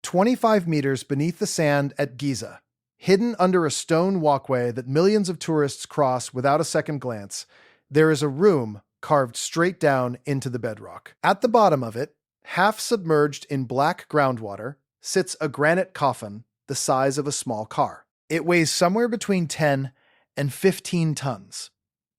25 meters beneath the sand at Giza, hidden under a stone walkway that millions of tourists cross without a second glance, there is a room carved straight down into the bedrock. At the bottom of it, half submerged in black groundwater, sits a granite coffin the size of a small car. It weighs somewhere between 10 and 15 tons.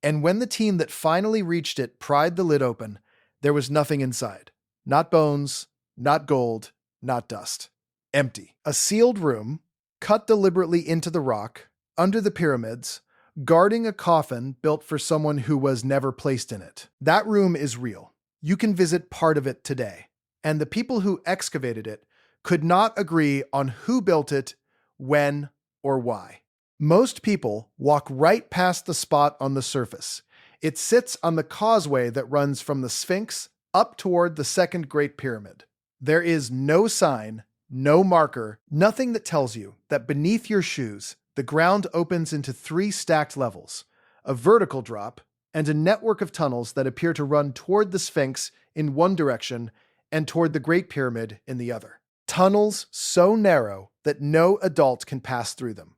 And when the team that finally reached it pried the lid open, there was nothing inside. Not bones, not gold, not dust. Empty. A sealed room, cut deliberately into the rock, under the pyramids, guarding a coffin built for someone who was never placed in it. That room is real. You can visit part of it today. And the people who excavated it could not agree on who built it, when, or why. Most people walk right past the spot on the surface. It sits on the causeway that runs from the Sphinx up toward the Second Great Pyramid. There is no sign, no marker, nothing that tells you that beneath your shoes, the ground opens into 3 stacked levels, a vertical drop, and a network of tunnels that appear to run toward the Sphinx in one direction and toward the Great Pyramid in the other. Tunnels so narrow that no adult can pass through them.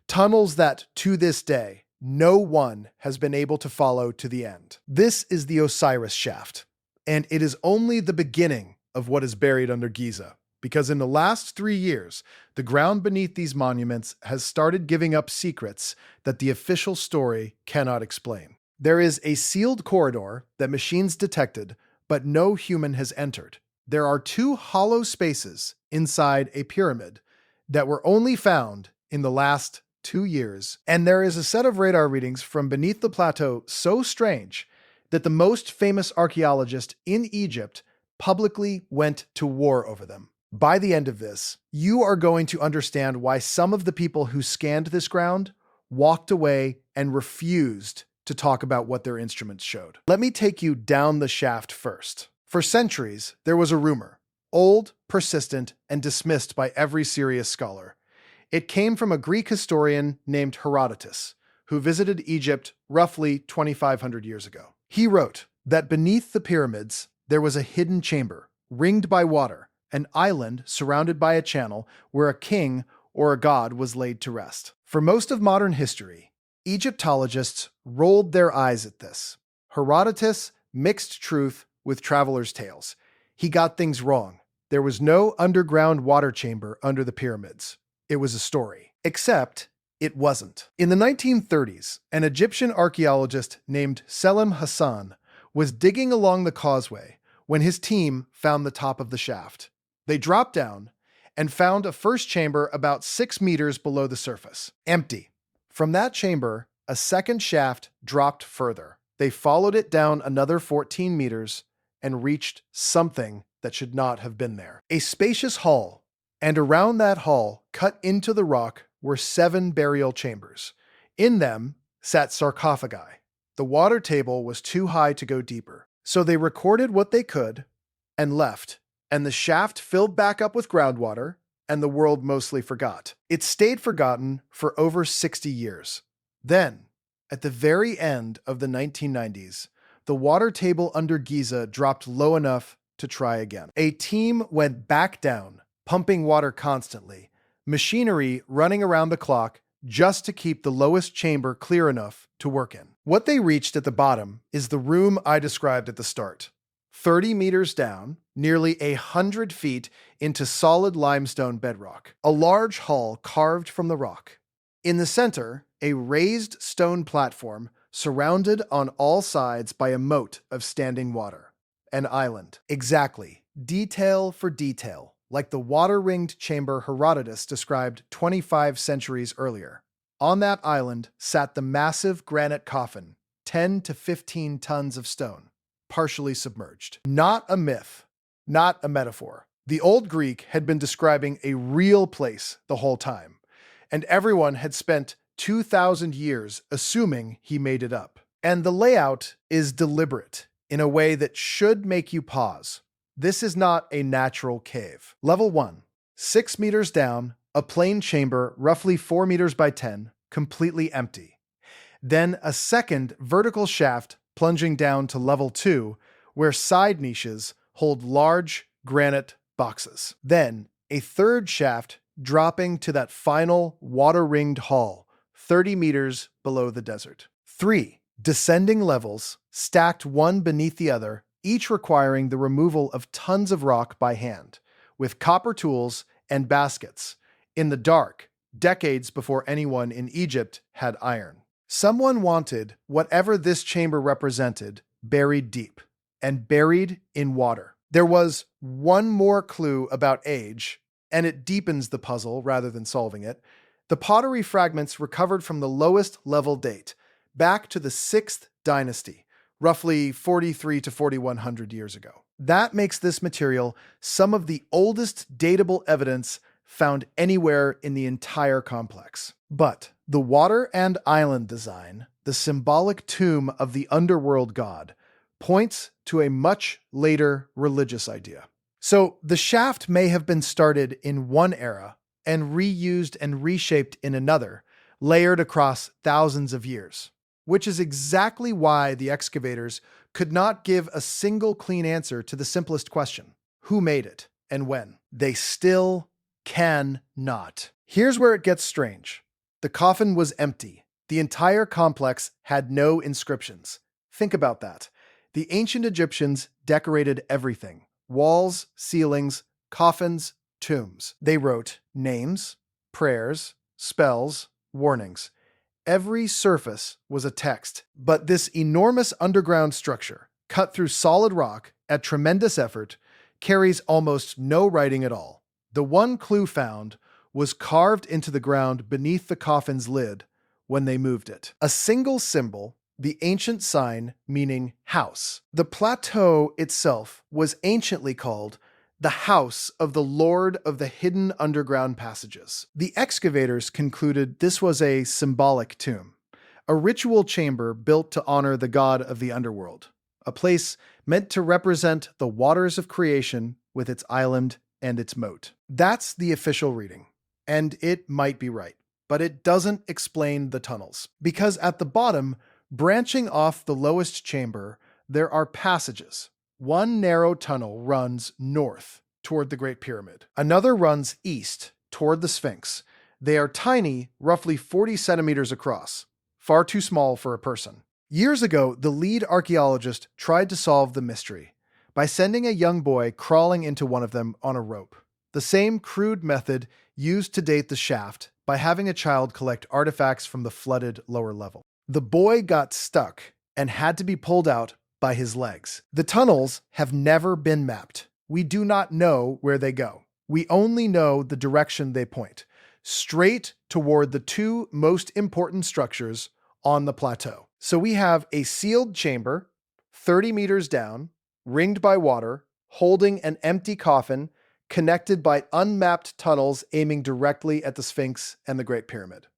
Tunnels that, to this day, no one has been able to follow to the end. This is the Osiris Shaft, and it is only the beginning of what is buried under Giza, because in the last 3 years, the ground beneath these monuments has started giving up secrets that the official story cannot explain. There is a sealed corridor that machines detected, but no human has entered. There are 2 hollow spaces inside a pyramid that were only found in the last 2 years, and there is a set of radar readings from beneath the plateau so strange that the most famous archaeologist in Egypt publicly went to war over them. By the end of this, you are going to understand why some of the people who scanned this ground walked away and refused to talk about what their instruments showed. Let me take you down the shaft first. For centuries, there was a rumor, old, persistent, and dismissed by every serious scholar. It came from a Greek historian named Herodotus, who visited Egypt roughly 2,500 years ago. He wrote that beneath the pyramids, there was a hidden chamber, ringed by water, an island surrounded by a channel where a king or a god was laid to rest. For most of modern history, Egyptologists rolled their eyes at this. Herodotus mixed truth with travelers' tales. He got things wrong. There was no underground water chamber under the pyramids. It was a story. Except it wasn't. In the 1930s, an Egyptian archaeologist named Selim Hassan was digging along the causeway when his team found the top of the shaft. They dropped down and found a first chamber about 6 meters below the surface, empty. From that chamber, a second shaft dropped further. They followed it down another 14 meters and reached something that should not have been there. A spacious hall, and around that hall, cut into the rock, were 7 burial chambers. In them sat sarcophagi. The water table was too high to go deeper, so they recorded what they could and left, and the shaft filled back up with groundwater, and the world mostly forgot. It stayed forgotten for over 60 years. Then, at the very end of the 1990s, the water table under Giza dropped low enough to try again. A team went back down, pumping water constantly, machinery running around the clock just to keep the lowest chamber clear enough to work in. What they reached at the bottom is the room I described at the start. 30 meters down, nearly 100 feet into solid limestone bedrock. A large hall carved from the rock. In the center, a raised stone platform surrounded on all sides by a moat of standing water. An island. Exactly, detail for detail, like the water-ringed chamber Herodotus described 25 centuries earlier. On that island sat the massive granite coffin, 10 to 15 tons of stone, partially submerged. Not a myth, not a metaphor. The Old Greek had been describing a real place the whole time, and everyone had spent 2,000 years assuming he made it up. And the layout is deliberate in a way that should make you pause. This is not a natural cave. Level 1, 6 meters down, a plain chamber roughly 4 meters by 10, completely empty. Then a second vertical shaft plunging down to level 2, where side niches hold large granite boxes. Then a third shaft dropping to that final water-ringed hall, 30 meters below the desert. 3 descending levels, stacked one beneath the other, each requiring the removal of tons of rock by hand, with copper tools and baskets, in the dark, decades before anyone in Egypt had iron. Someone wanted whatever this chamber represented buried deep, and buried in water. There was one more clue about age, and it deepens the puzzle rather than solving it. The pottery fragments recovered from the lowest level date, back to the 6th dynasty, roughly 43 to 4100 years ago. That makes this material some of the oldest datable evidence found anywhere in the entire complex. But the water and island design, the symbolic tomb of the underworld god, points to a much later religious idea. So the shaft may have been started in one era and reused and reshaped in another, layered across thousands of years, which is exactly why the excavators could not give a single clean answer to the simplest question: who made it and when? They still cannot. Here's where it gets strange. The coffin was empty. The entire complex had no inscriptions. Think about that. The ancient Egyptians decorated everything: walls, ceilings, coffins, tombs. They wrote names, prayers, spells, warnings. Every surface was a text. But this enormous underground structure, cut through solid rock at tremendous effort, carries almost no writing at all. The one clue found was carved into the ground beneath the coffin's lid when they moved it. A single symbol, the ancient sign meaning house. The plateau itself was anciently called the house of the Lord of the hidden underground passages. The excavators concluded this was a symbolic tomb, a ritual chamber built to honor the god of the underworld, a place meant to represent the waters of creation with its island and its moat. That's the official reading, and it might be right, but it doesn't explain the tunnels, because at the bottom, branching off the lowest chamber, there are passages. One narrow tunnel runs north toward the Great Pyramid. Another runs east toward the Sphinx. They are tiny, roughly 40 centimeters across, far too small for a person. Years ago, the lead archaeologist tried to solve the mystery by sending a young boy crawling into one of them on a rope. The same crude method used to date the shaft by having a child collect artifacts from the flooded lower level. The boy got stuck and had to be pulled out by his legs. The tunnels have never been mapped. We do not know where they go. We only know the direction they point, straight toward the two most important structures on the plateau. So we have a sealed chamber, 30 meters down, ringed by water, holding an empty coffin, connected by unmapped tunnels aiming directly at the Sphinx and the Great Pyramid.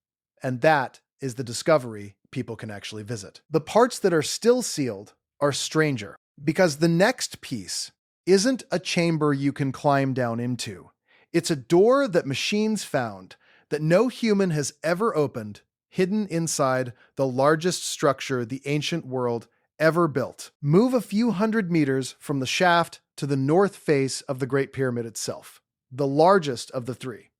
And that is the discovery people can actually visit. The parts that are still sealed are stranger, because the next piece isn't a chamber you can climb down into. It's a door that machines found that no human has ever opened, hidden inside the largest structure the ancient world ever built. Move a few hundred meters from the shaft to the north face of the Great Pyramid itself, the largest of the three,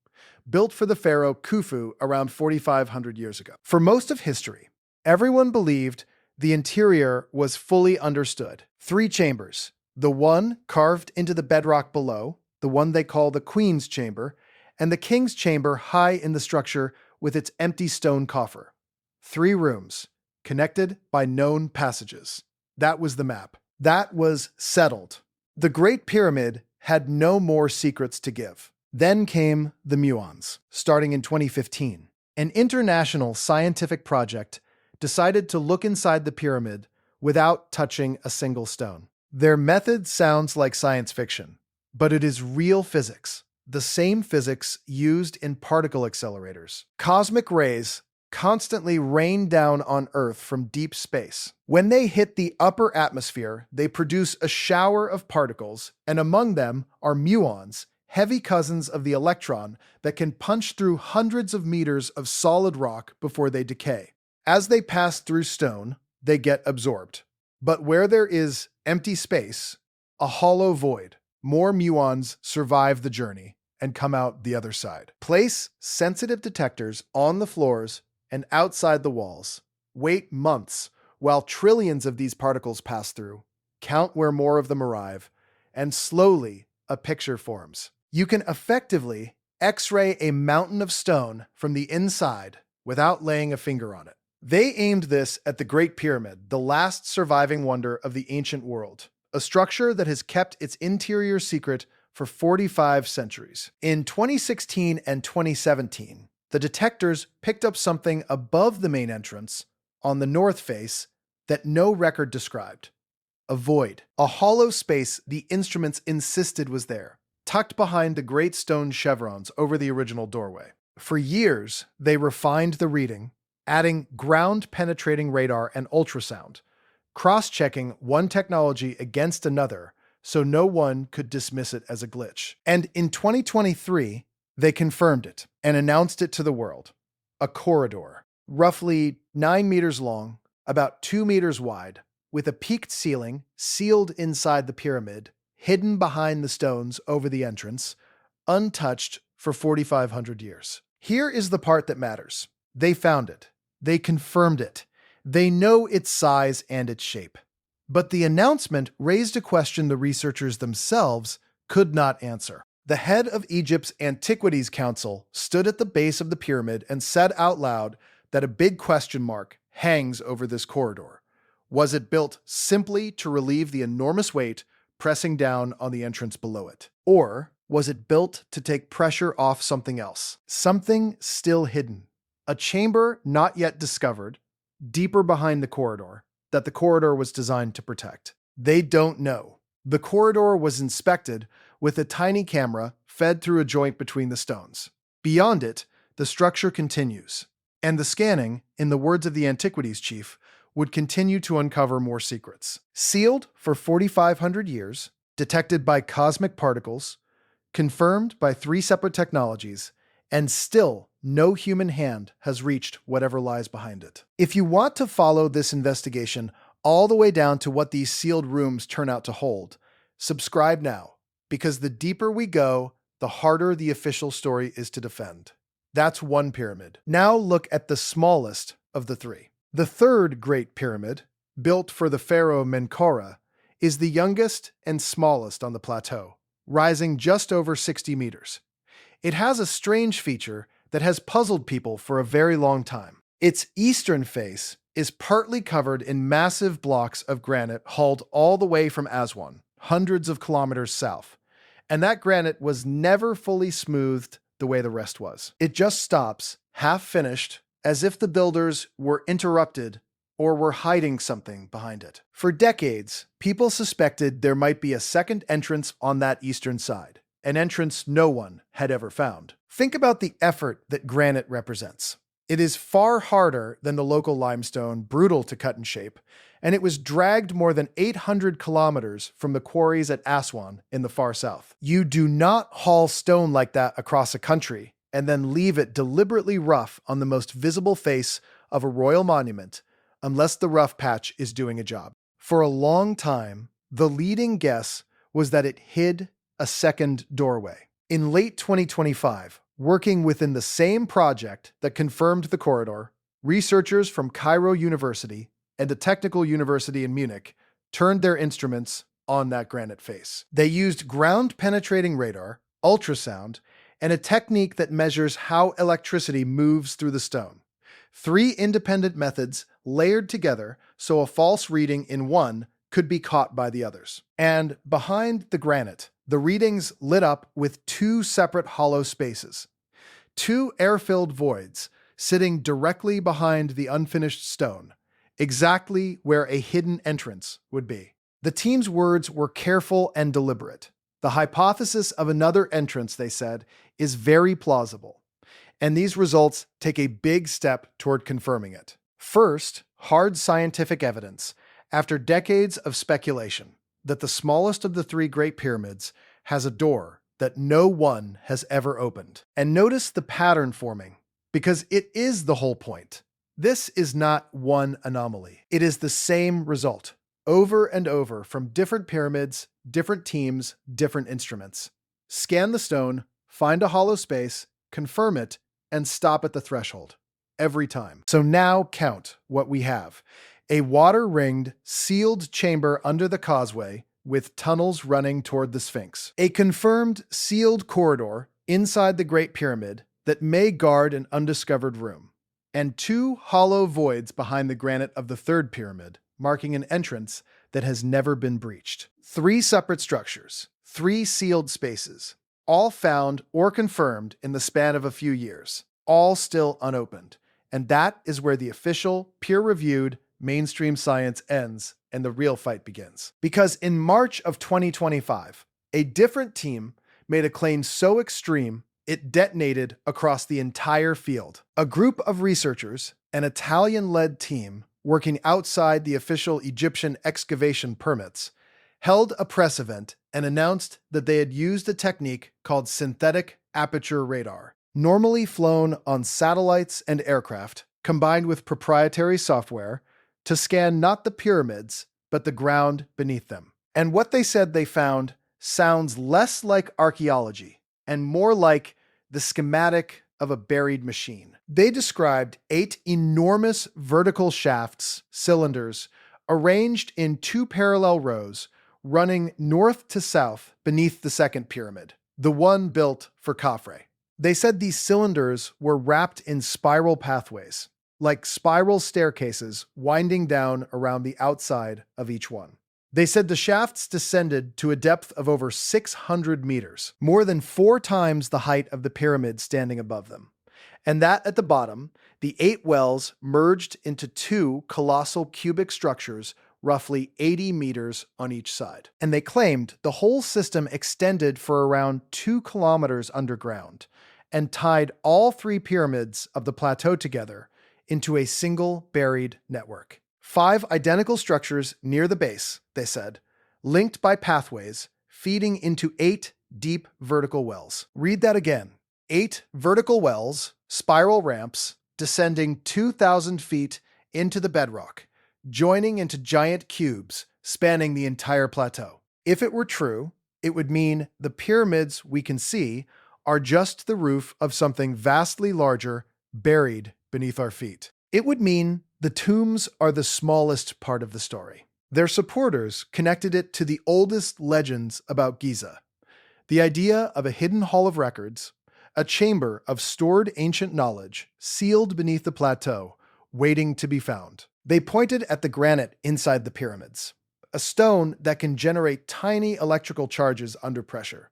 built for the pharaoh Khufu around 4,500 years ago. For most of history, everyone believed the interior was fully understood. 3 chambers, the one carved into the bedrock below, the one they call the Queen's Chamber, and the King's Chamber high in the structure with its empty stone coffer. 3 rooms, connected by known passages. That was the map. That was settled. The Great Pyramid had no more secrets to give. Then came the Muons, starting in 2015. An international scientific project decided to look inside the pyramid without touching a single stone. Their method sounds like science fiction, but it is real physics, the same physics used in particle accelerators. Cosmic rays constantly rain down on Earth from deep space. When they hit the upper atmosphere, they produce a shower of particles, and among them are muons, heavy cousins of the electron that can punch through hundreds of meters of solid rock before they decay. As they pass through stone, they get absorbed. But where there is empty space, a hollow void, more muons survive the journey, and come out the other side. Place sensitive detectors on the floors and outside the walls. Wait months while trillions of these particles pass through. Count where more of them arrive, and slowly a picture forms. You can effectively X-ray a mountain of stone from the inside without laying a finger on it. They aimed this at the Great Pyramid, the last surviving wonder of the ancient world, a structure that has kept its interior secret for 45 centuries. In 2016 and 2017, the detectors picked up something above the main entrance on the north face that no record described. A void, a hollow space the instruments insisted was there, tucked behind the great stone chevrons over the original doorway. For years, they refined the reading, adding ground-penetrating radar and ultrasound, cross-checking one technology against another so no one could dismiss it as a glitch. And in 2023, they confirmed it and announced it to the world. A corridor, roughly 9 meters long, about 2 meters wide, with a peaked ceiling sealed inside the pyramid, hidden behind the stones over the entrance, untouched for 4,500 years. Here is the part that matters. They found it. They confirmed it. They know its size and its shape. But the announcement raised a question the researchers themselves could not answer. The head of Egypt's Antiquities Council stood at the base of the pyramid and said out loud that a big question mark hangs over this corridor. Was it built simply to relieve the enormous weight pressing down on the entrance below it? Or was it built to take pressure off something else? Something still hidden. A chamber not yet discovered, deeper behind the corridor, that the corridor was designed to protect. They don't know. The corridor was inspected with a tiny camera fed through a joint between the stones. Beyond it, the structure continues. And the scanning, in the words of the Antiquities chief, would continue to uncover more secrets. Sealed for 4,500 years, detected by cosmic particles, confirmed by 3 separate technologies, and still no human hand has reached whatever lies behind it. If you want to follow this investigation all the way down to what these sealed rooms turn out to hold, subscribe now, because the deeper we go, the harder the official story is to defend. That's one pyramid. Now look at the smallest of the 3. The third Great Pyramid, built for the pharaoh Menkaure, is the youngest and smallest on the plateau, rising just over 60 meters. It has a strange feature that has puzzled people for a very long time. Its eastern face is partly covered in massive blocks of granite hauled all the way from Aswan, hundreds of kilometers south, and that granite was never fully smoothed the way the rest was. It just stops, half-finished, as if the builders were interrupted or were hiding something behind it. For decades, people suspected there might be a second entrance on that eastern side, an entrance no one had ever found. Think about the effort that granite represents. It is far harder than the local limestone, brutal to cut and shape, and it was dragged more than 800 kilometers from the quarries at Aswan in the far south. You do not haul stone like that across a country and then leave it deliberately rough on the most visible face of a royal monument unless the rough patch is doing a job. For a long time, the leading guess was that it hid a second doorway. In late 2025, working within the same project that confirmed the corridor, researchers from Cairo University and a technical university in Munich turned their instruments on that granite face. They used ground-penetrating radar, ultrasound, and a technique that measures how electricity moves through the stone. 3 independent methods layered together so a false reading in one could be caught by the others. And behind the granite, the readings lit up with 2 separate hollow spaces. 2 air-filled voids sitting directly behind the unfinished stone, exactly where a hidden entrance would be. The team's words were careful and deliberate. The hypothesis of another entrance, they said, is very plausible, and these results take a big step toward confirming it. First, hard scientific evidence, after decades of speculation, that the smallest of the 3 Great Pyramids has a door that no one has ever opened. And notice the pattern forming, because it is the whole point. This is not one anomaly. It is the same result, over and over, from different pyramids, different teams, different instruments. Scan the stone, find a hollow space, confirm it, and stop at the threshold. Every time. So now count what we have. A water-ringed, sealed chamber under the causeway with tunnels running toward the Sphinx. A confirmed sealed corridor inside the Great Pyramid that may guard an undiscovered room. And 2 hollow voids behind the granite of the third pyramid, marking an entrance that has never been breached. 3 separate structures, 3 sealed spaces, all found or confirmed in the span of a few years, all still unopened. And that is where the official, peer-reviewed, mainstream science ends and the real fight begins. Because in March of 2025, a different team made a claim so extreme it detonated across the entire field. A group of researchers, an Italian-led team working outside the official Egyptian excavation permits, held a press event and announced that they had used a technique called synthetic aperture radar, normally flown on satellites and aircraft, combined with proprietary software, to scan not the pyramids, but the ground beneath them. And what they said they found sounds less like archaeology and more like the schematic of a buried machine. They described 8 enormous vertical shafts, cylinders, arranged in 2 parallel rows, running north to south beneath the second pyramid, the one built for Khafre. They said these cylinders were wrapped in spiral pathways, like spiral staircases winding down around the outside of each one. They said the shafts descended to a depth of over 600 meters, more than 4 times the height of the pyramid standing above them. And that at the bottom, the 8 wells merged into 2 colossal cubic structures roughly 80 meters on each side. And they claimed the whole system extended for around 2 kilometers underground and tied all 3 pyramids of the plateau together into a single buried network. 5 identical structures near the base, they said, linked by pathways feeding into 8 deep vertical wells. Read that again. 8 vertical wells, spiral ramps, descending 2,000 feet into the bedrock, joining into giant cubes spanning the entire plateau. If it were true, it would mean the pyramids we can see are just the roof of something vastly larger buried beneath our feet. It would mean the tombs are the smallest part of the story. Their supporters connected it to the oldest legends about Giza, the idea of a hidden hall of records, a chamber of stored ancient knowledge sealed beneath the plateau, waiting to be found. They pointed at the granite inside the pyramids, a stone that can generate tiny electrical charges under pressure,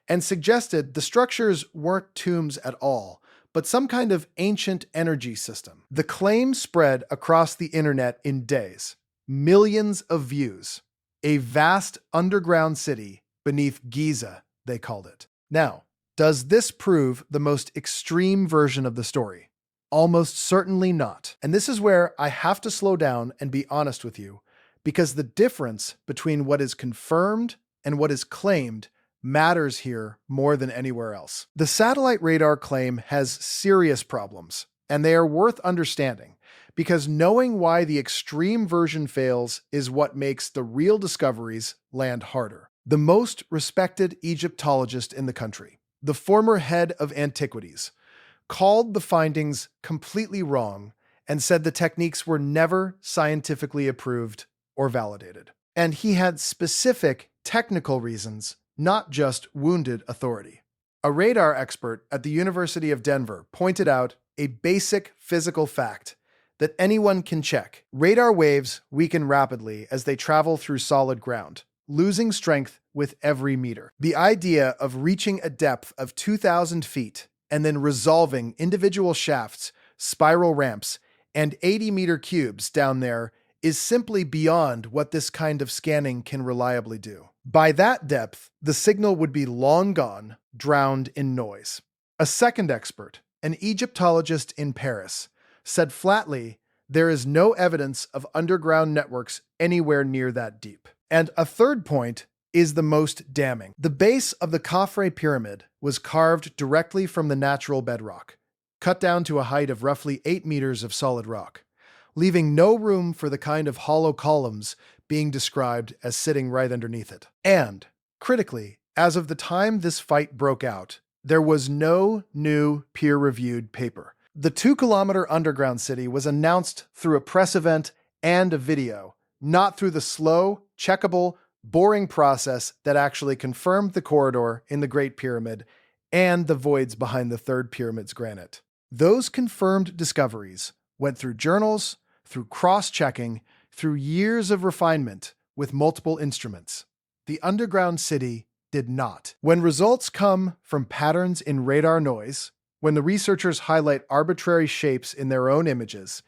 and suggested the structures weren't tombs at all, but some kind of ancient energy system. The claim spread across the internet in days. Millions of views. A vast underground city beneath Giza, they called it. Now, does this prove the most extreme version of the story? Almost certainly not. And this is where I have to slow down and be honest with you, because the difference between what is confirmed and what is claimed matters here more than anywhere else. The satellite radar claim has serious problems, and they are worth understanding, because knowing why the extreme version fails is what makes the real discoveries land harder. The most respected Egyptologist in the country, the former head of antiquities, called the findings completely wrong and said the techniques were never scientifically approved or validated. And he had specific technical reasons, not just wounded authority. A radar expert at the University of Denver pointed out a basic physical fact that anyone can check. Radar waves weaken rapidly as they travel through solid ground, losing strength with every meter. The idea of reaching a depth of 2,000 feet and then resolving individual shafts, spiral ramps, and 80-meter cubes down there is simply beyond what this kind of scanning can reliably do. By that depth, the signal would be long gone, drowned in noise. A second expert, an Egyptologist in Paris, said flatly there is no evidence of underground networks anywhere near that deep. And a third point is the most damning. The base of the Khafre pyramid was carved directly from the natural bedrock, cut down to a height of roughly 8 meters of solid rock, leaving no room for the kind of hollow columns being described as sitting right underneath it. And, critically, as of the time this fight broke out, There was no new peer-reviewed paper. The 2-kilometer underground city was announced through a press event and a video, not through the slow, checkable, boring process that actually confirmed the corridor in the Great Pyramid and the voids behind the third pyramid's granite. Those confirmed discoveries went through journals, through cross-checking, through years of refinement with multiple instruments. The underground city did not. When results come from patterns in radar noise, when the researchers highlight arbitrary shapes in their own images,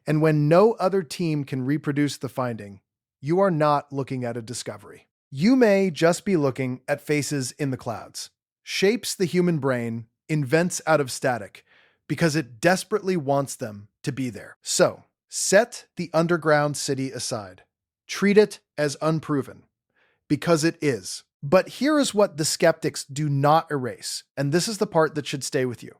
and when no other team can reproduce the finding, you are not looking at a discovery. You may just be looking at faces in the clouds, shapes the human brain invents out of static because it desperately wants them to be there. So, set the underground city aside. Treat it as unproven, because it is. But here is what the skeptics do not erase, and this is the part that should stay with you.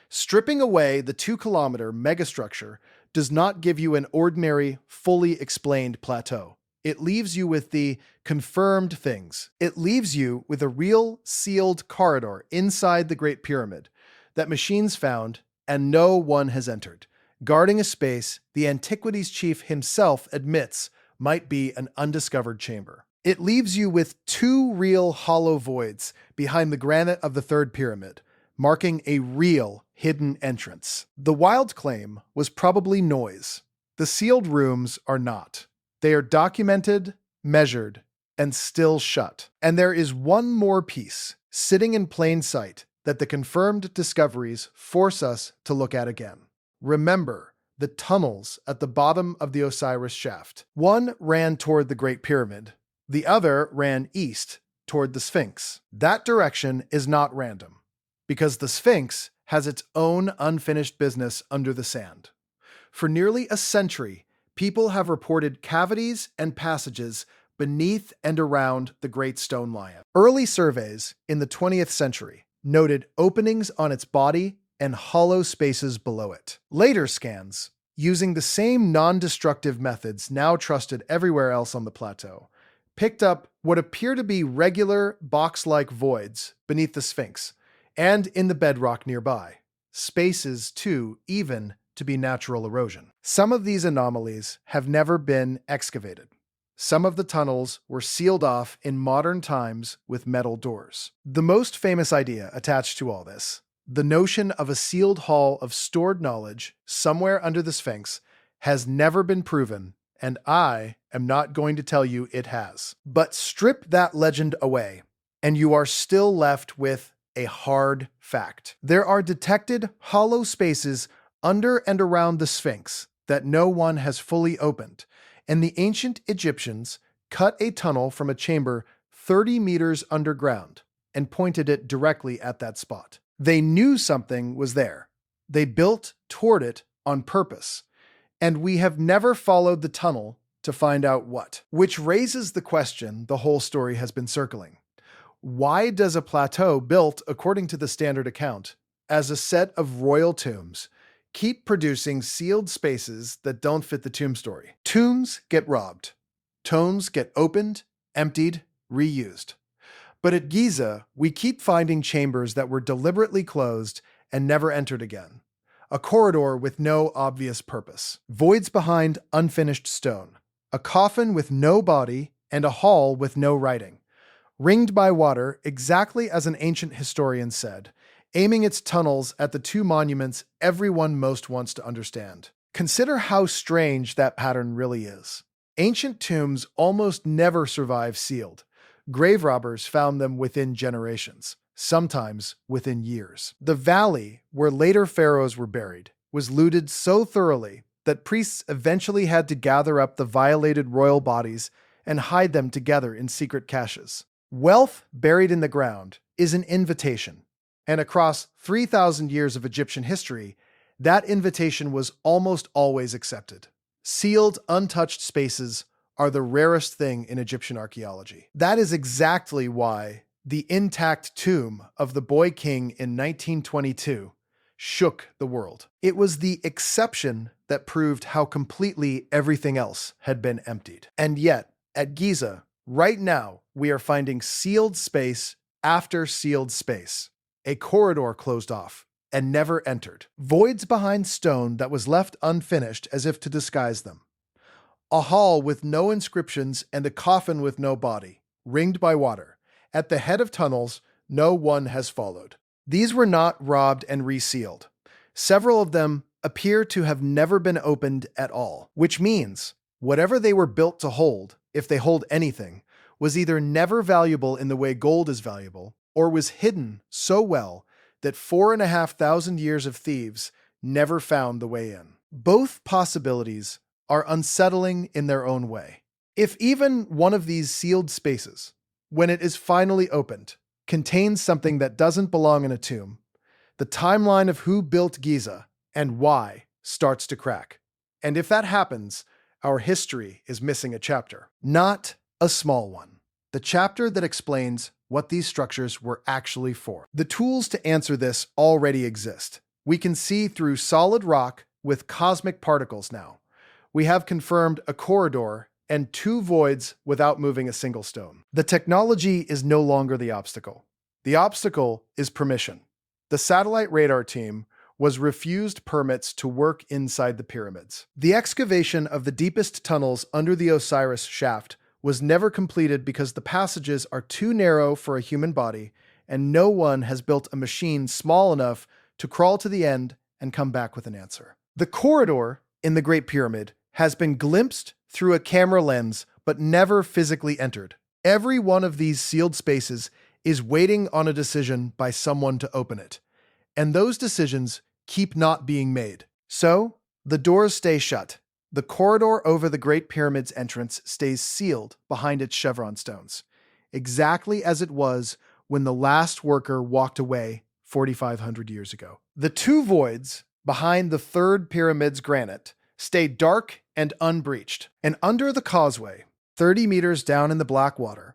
Stripping away the 2-kilometer megastructure does not give you an ordinary, fully explained plateau. It leaves you with the confirmed things. It leaves you with a real sealed corridor inside the Great Pyramid that machines found and no one has entered, guarding a space the antiquities chief himself admits might be an undiscovered chamber. It leaves you with 2 real hollow voids behind the granite of the third pyramid, marking a real hidden entrance. The wild claim was probably noise. The sealed rooms are not. They are documented, measured, and still shut. And there is one more piece sitting in plain sight that the confirmed discoveries force us to look at again. Remember the tunnels at the bottom of the Osiris Shaft. One ran toward the Great Pyramid. The other ran east toward the Sphinx. That direction is not random, because the Sphinx has its own unfinished business under the sand. For nearly a century, people have reported cavities and passages beneath and around the Great Stone Lion. Early surveys in the 20th century noted openings on its body and hollow spaces below it. Later scans, using the same non-destructive methods now trusted everywhere else on the plateau, picked up what appear to be regular box-like voids beneath the Sphinx and in the bedrock nearby, spaces too even to be natural erosion. Some of these anomalies have never been excavated. Some of the tunnels were sealed off in modern times with metal doors. The most famous idea attached to all this, the notion of a sealed hall of stored knowledge somewhere under the Sphinx, has never been proven, and I am not going to tell you it has. But strip that legend away, and you are still left with a hard fact. There are detected hollow spaces under and around the Sphinx that no one has fully opened, and the ancient Egyptians cut a tunnel from a chamber 30 meters underground and pointed it directly at that spot. They knew something was there. They built toward it on purpose, and we have never followed the tunnel to find out what. Which raises the question the whole story has been circling. Why does a plateau built according to the standard account as a set of royal tombs keep producing sealed spaces that don't fit the tomb story? Tombs get robbed. Tombs get opened, emptied, reused. But at Giza, we keep finding chambers that were deliberately closed and never entered again. A corridor with no obvious purpose. Voids behind unfinished stone. A coffin with no body and a hall with no writing. Ringed by water, exactly as an ancient historian said, aiming its tunnels at the 2 monuments everyone most wants to understand. Consider how strange that pattern really is. Ancient tombs almost never survive sealed. Grave robbers found them within generations, sometimes within years. The valley where later pharaohs were buried was looted so thoroughly that priests eventually had to gather up the violated royal bodies and hide them together in secret caches. Wealth buried in the ground is an invitation, and across 3,000 years of Egyptian history, that invitation was almost always accepted. Sealed, untouched spaces are the rarest thing in Egyptian archaeology. That is exactly why the intact tomb of the boy king in 1922 shook the world. It was the exception that proved how completely everything else had been emptied. And yet, at Giza, right now, we are finding sealed space after sealed space. A corridor closed off and never entered. Voids behind stone that was left unfinished as if to disguise them. A hall with no inscriptions and a coffin with no body, ringed by water. At the head of tunnels, no one has followed. These were not robbed and resealed. Several of them appear to have never been opened at all, which means whatever they were built to hold, if they hold anything, was either never valuable in the way gold is valuable, or was hidden so well that 4,500 years of thieves never found the way in. Both possibilities are unsettling in their own way. If even one of these sealed spaces, when it is finally opened, contains something that doesn't belong in a tomb, the timeline of who built Giza and why starts to crack. And if that happens, our history is missing a chapter. Not a small one. The chapter that explains what these structures were actually for. The tools to answer this already exist. We can see through solid rock with cosmic particles now. We have confirmed a corridor and 2 voids without moving a single stone. The technology is no longer the obstacle. The obstacle is permission. The satellite radar team was refused permits to work inside the pyramids. The excavation of the deepest tunnels under the Osiris Shaft was never completed because the passages are too narrow for a human body, and no one has built a machine small enough to crawl to the end and come back with an answer. The corridor in the Great Pyramid has been glimpsed through a camera lens, but never physically entered. Every one of these sealed spaces is waiting on a decision by someone to open it, and those decisions keep not being made. So, the doors stay shut. The corridor over the Great Pyramid's entrance stays sealed behind its chevron stones, exactly as it was when the last worker walked away 4,500 years ago. The 2 voids behind the third pyramid's granite stay dark and unbreached. And under the causeway, 30 meters down in the black water,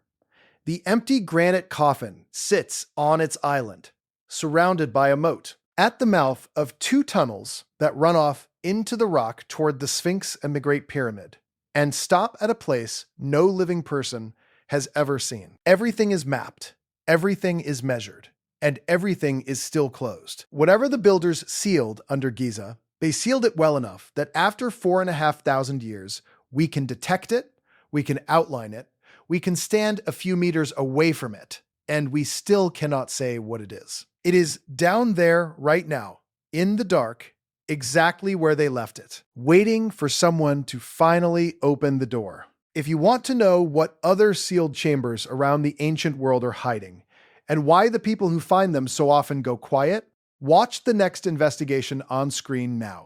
the empty granite coffin sits on its island, surrounded by a moat. At the mouth of 2 tunnels that run off into the rock toward the Sphinx and the Great Pyramid, and stop at a place no living person has ever seen. Everything is mapped, everything is measured, and everything is still closed. Whatever the builders sealed under Giza, they sealed it well enough that after 4,500 years, we can detect it, we can outline it, we can stand a few meters away from it, and we still cannot say what it is. It is down there right now, in the dark, exactly where they left it, waiting for someone to finally open the door. If you want to know what other sealed chambers around the ancient world are hiding, and why the people who find them so often go quiet, watch the next investigation on screen now.